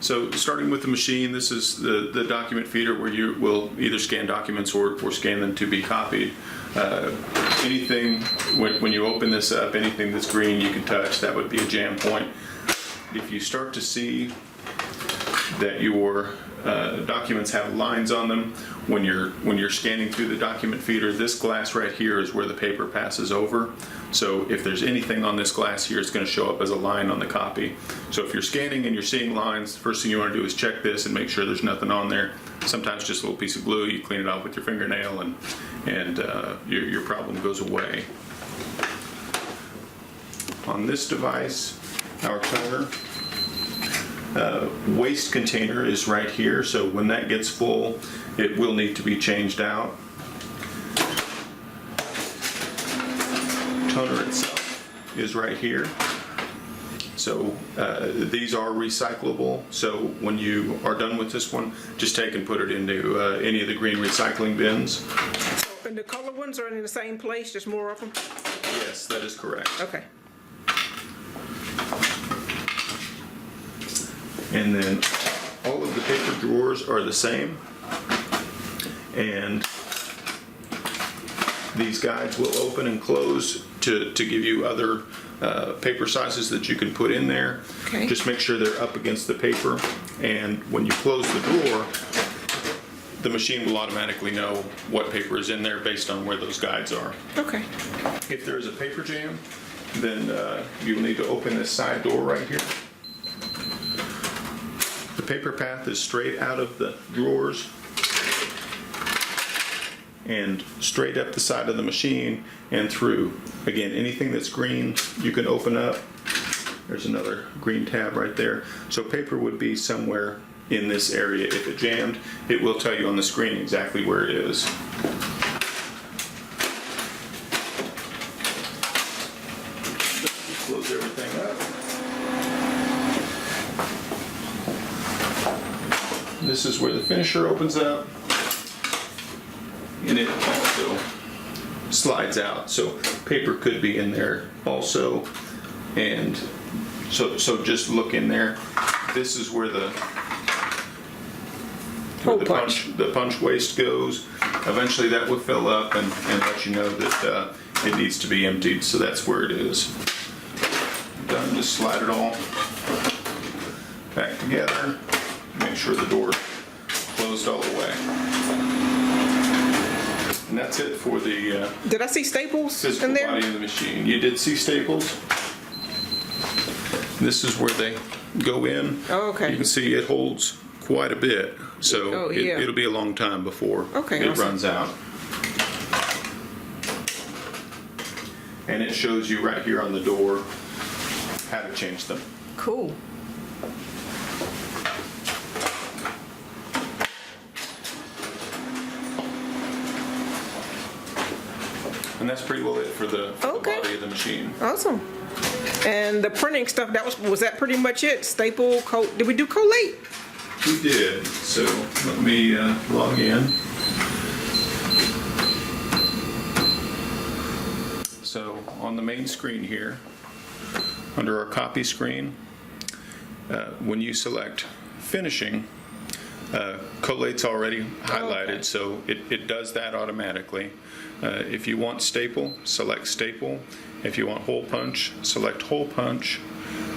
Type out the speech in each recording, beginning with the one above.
So starting with the machine, this is the document feeder where you will either scan documents or scan them to be copied. Anything, when you open this up, anything that's green you can touch, that would be a jam point. If you start to see that your documents have lines on them, when you're scanning through the document feeder, this glass right here is where the paper passes over. So if there's anything on this glass here, it's going to show up as a line on the copy. So if you're scanning and you're seeing lines, the first thing you want to do is check this and make sure there's nothing on there. Sometimes just a little piece of glue, you clean it off with your fingernail, and your problem goes away. On this device, our toner waste container is right here, so when that gets full, it will need to be changed out. Toner itself is right here. So these are recyclable, so when you are done with this one, just take and put it into any of the green recycling bins. So, and the color ones are in the same place, just more of them? Yes, that is correct. Okay. And then all of the paper drawers are the same, and these guides will open and close to give you other paper sizes that you can put in there. Okay. Just make sure they're up against the paper, and when you close the drawer, the machine will automatically know what paper is in there based on where those guides are. Okay. If there's a paper jam, then you will need to open this side door right here. The paper path is straight out of the drawers and straight up the side of the machine and through. Again, anything that's green you can open up. There's another green tab right there. So paper would be somewhere in this area. If it jammed, it will tell you on the screen exactly where it is. Close everything up. This is where the finisher opens up, and it also slides out, so paper could be in there also. And so just look in there. This is where the punch waste goes. Eventually that will fill up and let you know that it needs to be emptied, so that's where it is. Done, just slide it all back together. Make sure the door closed all the way. And that's it for the Did I see staples physical in there? body of the machine. You did see staples. This is where they go in. Oh, okay. You can see it holds quite a bit, so Oh, yeah. it'll be a long time before it awesome. runs out. And it shows you right here on the door how to change them. Cool. And that's pretty well it for the Okay. body of the machine. Awesome. And the printing stuff, was that pretty much it? Staple, did we do collate? We did. So let me log in. So on the main screen here, under our copy screen, when you select finishing, collate's already highlighted, okay. so it does that automatically. If you want staple, select staple. If you want hole punch, select hole punch,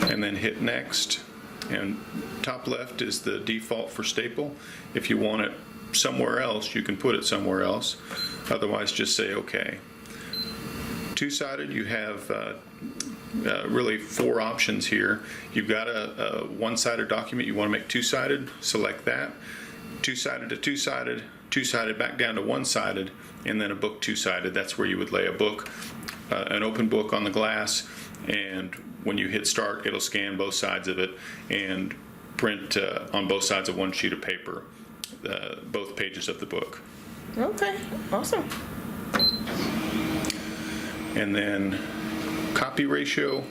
and then hit next. And top left is the default for staple. If you want it somewhere else, you can put it somewhere else. Otherwise, just say OK. Two-sided, you have really 4 options here. You've got a one-sided document you want to make two-sided, select that. Two-sided to two-sided, two-sided back down to one-sided, and then a book two-sided. That's where you would lay a book, an open book on the glass, and when you hit start, it'll scan both sides of it and print on both sides of one sheet of paper, both pages of the book. Okay, awesome. And then copy ratio,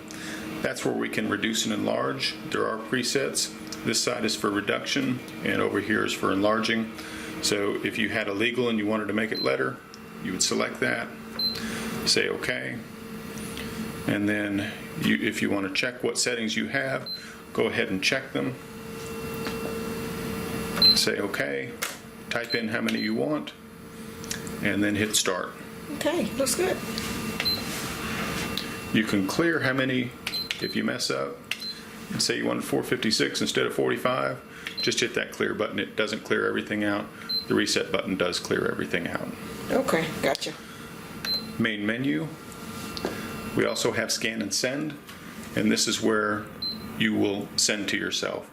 that's where we can reduce and enlarge. There are presets. This side is for reduction, and over here is for enlarging. So if you had a legal and you wanted to make it letter, you would select that, say OK, and then if you want to check what settings you have, go ahead and check them. Say OK, type in how many you want, and then hit start. Okay, looks good. You can clear how many if you mess up. Say you wanted 456 instead of 45, just hit that clear button. It doesn't clear everything out. The reset button does clear everything out. Okay, gotcha. Main menu. We also have scan and send, and this is where you will send to yourself.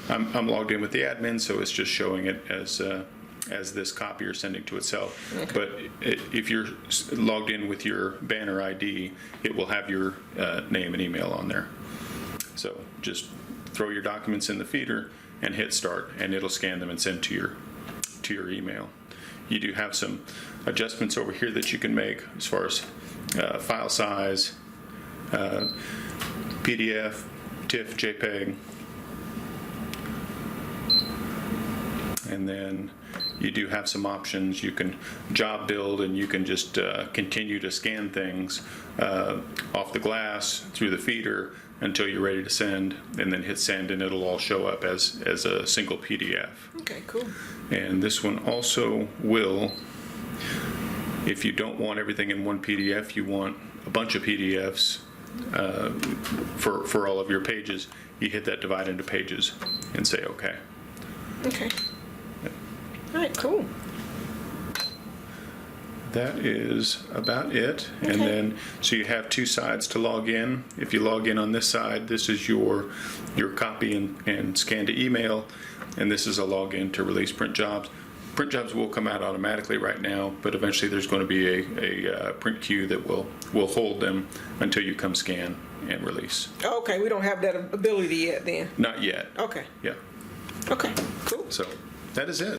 I'm logged in with the admin, so it's just showing it as this copier sending to itself. Okay. But if you're logged in with your banner ID, it will have your name and email on there. So just throw your documents in the feeder and hit start, and it'll scan them and send to your email. You do have some adjustments over here that you can make as far as file size, PDF, TIFF, JPEG, and then you do have some options. You can job build, and you can just continue to scan things off the glass through the feeder until you're ready to send, and then hit send, and it'll all show up as a single PDF. Okay, cool. And this one also will, if you don't want everything in one PDF, you want a bunch of PDFs for all of your pages, you hit that divide into pages and say OK. Okay. All right, cool. That is about it. Okay. And then, so you have two sides to log in. If you log in on this side, this is your copy and scan to email, and this is a login to release print jobs. Print jobs will come out automatically right now, but eventually there's going to be a print queue that will hold them until you come scan and release. Okay, we don't have that ability yet then. Not yet. Okay. Yeah. Okay, cool. So that is it.